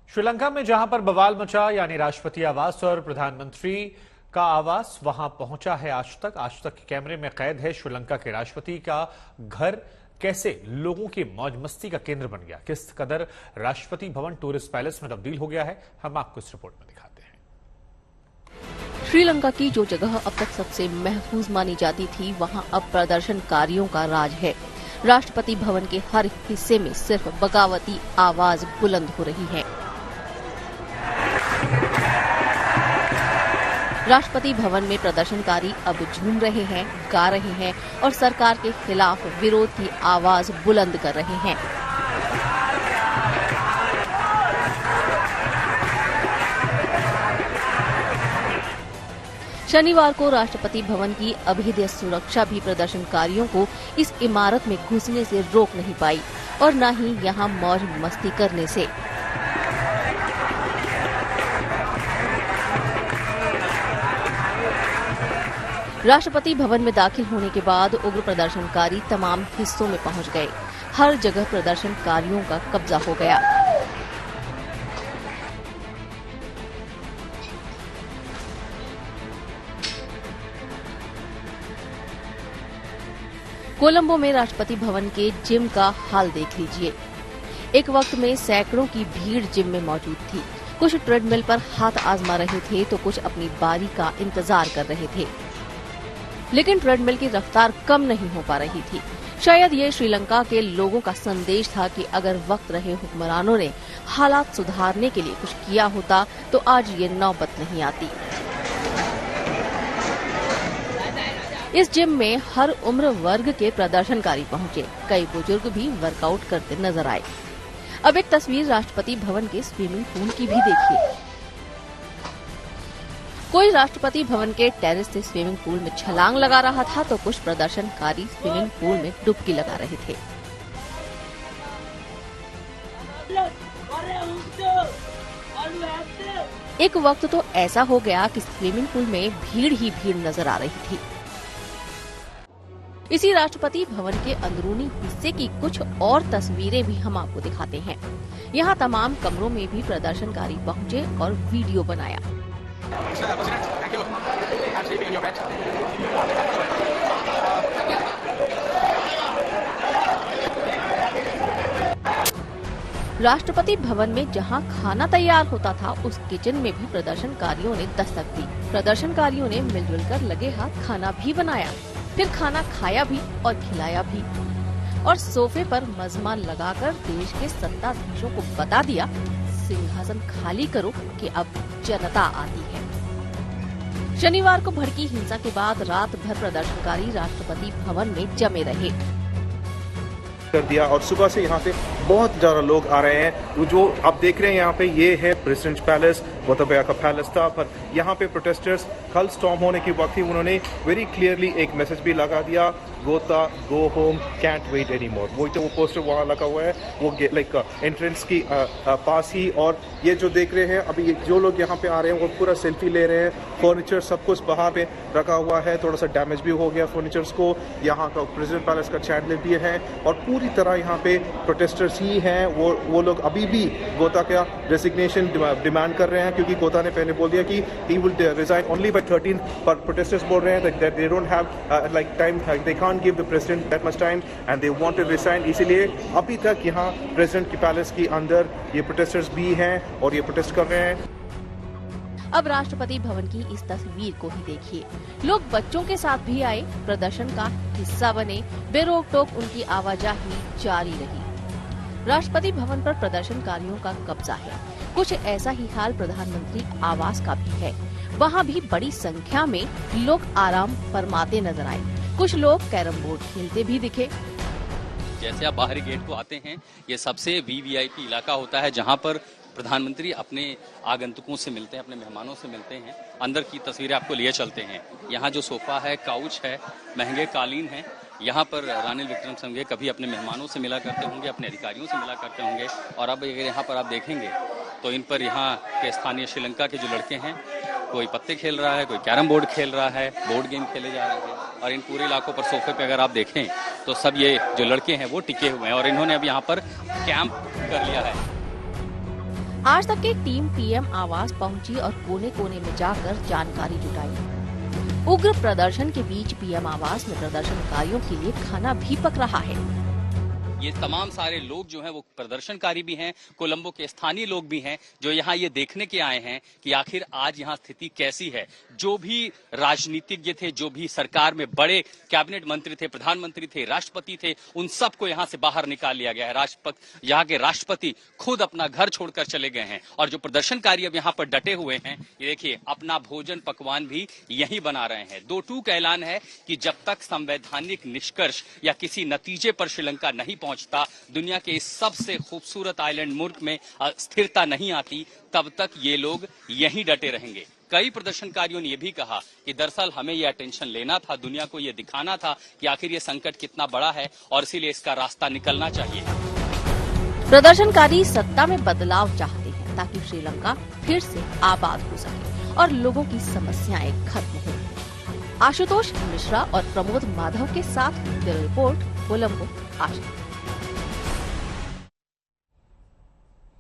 श्रीलंका में जहां पर बवाल मचा यानी राष्ट्रपति आवास और प्रधानमंत्री का आवास, वहां पहुंचा है आज तक के कैमरे में कैद है श्रीलंका के राष्ट्रपति का घर कैसे लोगों की मौज मस्ती का केंद्र बन गया, किस कदर राष्ट्रपति भवन टूरिस्ट पैलेस में तब्दील हो गया है, हम आपको इस रिपोर्ट में दिखाते हैं। श्रीलंका की जो जगह अब तक सबसे महफूज मानी जाती थी, वहां अब प्रदर्शनकारियों का राज है। राष्ट्रपति भवन के हर हिस्से में सिर्फ बगावती आवाज बुलंद हो रही है। राष्ट्रपति भवन में प्रदर्शनकारी अब झूम रहे हैं, गा रहे हैं और सरकार के खिलाफ विरोध की आवाज बुलंद कर रहे हैं। शनिवार को राष्ट्रपति भवन की अभेद्य सुरक्षा भी प्रदर्शनकारियों को इस इमारत में घुसने से रोक नहीं पाई और न ही यहां मौज मस्ती करने से। राष्ट्रपति भवन में दाखिल होने के बाद उग्र प्रदर्शनकारी तमाम हिस्सों में पहुंच गए। हर जगह प्रदर्शनकारियों का कब्जा हो गया। कोलंबो में राष्ट्रपति भवन के जिम का हाल देख लीजिए। एक वक्त में सैकड़ों की भीड़ जिम में मौजूद थी। कुछ ट्रेडमिल पर हाथ आजमा रहे थे तो कुछ अपनी बारी का इंतजार कर रहे थे, लेकिन ट्रेडमिल की रफ्तार कम नहीं हो पा रही थी। शायद ये श्रीलंका के लोगों का संदेश था कि अगर वक्त रहे हुक्मरानों ने हालात सुधारने के लिए कुछ किया होता तो आज ये नौबत नहीं आती। इस जिम में हर उम्र वर्ग के प्रदर्शनकारी पहुंचे। कई बुजुर्ग भी वर्कआउट करते नजर आए। अब एक तस्वीर राष्ट्रपति भवन के स्विमिंग पूल की भी देखिए। कोई राष्ट्रपति भवन के टेरेस से स्विमिंग पूल में छलांग लगा रहा था तो कुछ प्रदर्शनकारी स्विमिंग पूल में डुबकी लगा रहे थे। एक वक्त तो ऐसा हो गया कि स्विमिंग पूल में भीड़ ही भीड़ नजर आ रही थी। इसी राष्ट्रपति भवन के अंदरूनी हिस्से की कुछ और तस्वीरें भी हम आपको दिखाते हैं। यहाँ तमाम कमरों में भी प्रदर्शनकारी पहुंचे और वीडियो बनाया। राष्ट्रपति भवन में जहां खाना तैयार होता था, उस किचन में भी प्रदर्शनकारियों ने दस्तक दी। प्रदर्शनकारियों ने मिलजुल कर लगे हाथ खाना भी बनाया, फिर खाना खाया भी और खिलाया भी और सोफे पर मेजबान लगाकर देश के सत्ताधीशों को बता दिया, सिंहासन खाली करो कि अब जनता आती है। शनिवार को भड़की हिंसा के बाद रात भर प्रदर्शनकारी राष्ट्रपति भवन में जमे रहे। कर दिया और सुबह से यहाँ पे बहुत ज्यादा लोग आ रहे हैं। जो आप देख रहे हैं यहाँ पे, ये है प्रेसिडेंट पैलेस, गोताबाया का पैलेस था, पर यहाँ पे प्रोटेस्टर्स कल स्टॉर्म होने के वक्त ही उन्होंने वेरी क्लियरली एक मैसेज भी लगा दिया, gotta go home can't wait any more. वही तो वो पोस्टर वहाँ लगा हुआ है, वो लाइक एंट्रेंस की पास ही। और ये जो देख रहे हैं अभी, जो लोग यहाँ पे आ रहे हैं वो पूरा सेल्फी ले रहे हैं। फर्नीचर सब कुछ बाहर पे रखा हुआ है, थोड़ा सा डैमेज भी हो गया फर्नीचर्स को। यहाँ का प्रेसिडेंट पैलेस का चैंडलर भी है और पूरी तरह यहाँ पे प्रोटेस्टर्स ही हैं। वो लोग अभी भी गोता का रेजिग्नेशन डिमांड कर रहे हैं, क्योंकि गोता ने पहले बोल दिया कि he will resign only by 13, पर प्रोटेस्टर्स बोल रहे हैं that they don't have like time, they can't give the president that much time and they want to resign. इसीलिए अभी तक यहाँ प्रेसिडेंट के पैलेस के अंदर ये प्रोटेस्टर्स भी हैं और ये प्रोटेस्ट कर रहे हैं। अब राष्ट्रपति भवन की इस तस्वीर को ही देखिए। लोग बच्चों के साथ भी आए, प्रदर्शन का हिस्सा बने, बेरोक टोक उनकी आवाजाही जारी रही। राष्ट्रपति भवन पर प्रदर्शनकारियों का कब्जा है। कुछ ऐसा ही हाल प्रधानमंत्री आवास का भी है। वहाँ भी बड़ी संख्या में लोग आराम फरमाते नजर आए। कुछ लोग कैरम बोर्ड खेलते भी दिखे। जैसे आप बाहरी गेट को आते हैं, ये सबसे वीवीआईपी इलाका होता है जहाँ पर प्रधानमंत्री अपने आगंतुकों से मिलते हैं, अपने मेहमानों से मिलते हैं। अंदर की तस्वीरें आपको लिए चलते हैं। यहाँ जो सोफा है, काउच है, महंगे कालीन है, यहाँ पर रानिल विक्रमसिंघे कभी अपने मेहमानों से मिला करते होंगे, अपने अधिकारियों से मिला करते होंगे। और अब अगर यहाँ पर आप देखेंगे तो इन पर यहाँ के स्थानीय श्रीलंका के जो लड़के हैं, कोई पत्ते खेल रहा है, कोई कैरम बोर्ड खेल रहा है, बोर्ड गेम खेले जा रहे हैं। और इन पूरे इलाकों पर सोफे पे अगर आप देखें तो सब ये जो लड़के हैं वो टिके हुए हैं और इन्होंने अब यहाँ पर कैंप कर लिया है। आज तक की टीम पीएम आवास पहुंची और कोने कोने में जाकर जानकारी जुटाई। उग्र प्रदर्शन के बीच पीएम आवास में प्रदर्शनकारियों के लिए खाना भी पक रहा है। ये तमाम सारे लोग जो हैं वो प्रदर्शनकारी भी हैं, कोलंबो के स्थानीय लोग भी हैं, जो यहाँ ये देखने के आए हैं कि आखिर आज यहाँ स्थिति कैसी है। जो भी राजनीतिज्ञ थे, जो भी सरकार में बड़े कैबिनेट मंत्री थे, प्रधानमंत्री थे, राष्ट्रपति थे, उन सबको यहाँ से बाहर निकाल लिया गया है। यहाँ के राष्ट्रपति खुद अपना घर छोड़कर चले गए हैं और जो प्रदर्शनकारी अब यहाँ पर डटे हुए हैं, ये देखिए अपना भोजन पकवान भी यही बना रहे हैं। 2-2 का ऐलान है कि जब तक संवैधानिक निष्कर्ष या किसी नतीजे पर श्रीलंका नहीं पहुंचता, दुनिया के इस सबसे खूबसूरत आइलैंड मुल्क में स्थिरता नहीं आती, तब तक ये लोग यहीं डटे रहेंगे। कई प्रदर्शनकारियों ने यह भी कहा कि दरअसल हमें यह अटेंशन लेना था, दुनिया को यह दिखाना था कि आखिर ये संकट कितना बड़ा है और इसीलिए इसका रास्ता निकलना चाहिए। प्रदर्शनकारी सत्ता में बदलाव चाहते हैं ताकि श्रीलंका फिर से आबाद हो सके और लोगों की समस्याएं खत्म हो। आशुतोष मिश्रा और प्रमोद माधव के साथ ब्यूरो रिपोर्ट, कोलंबो, आज।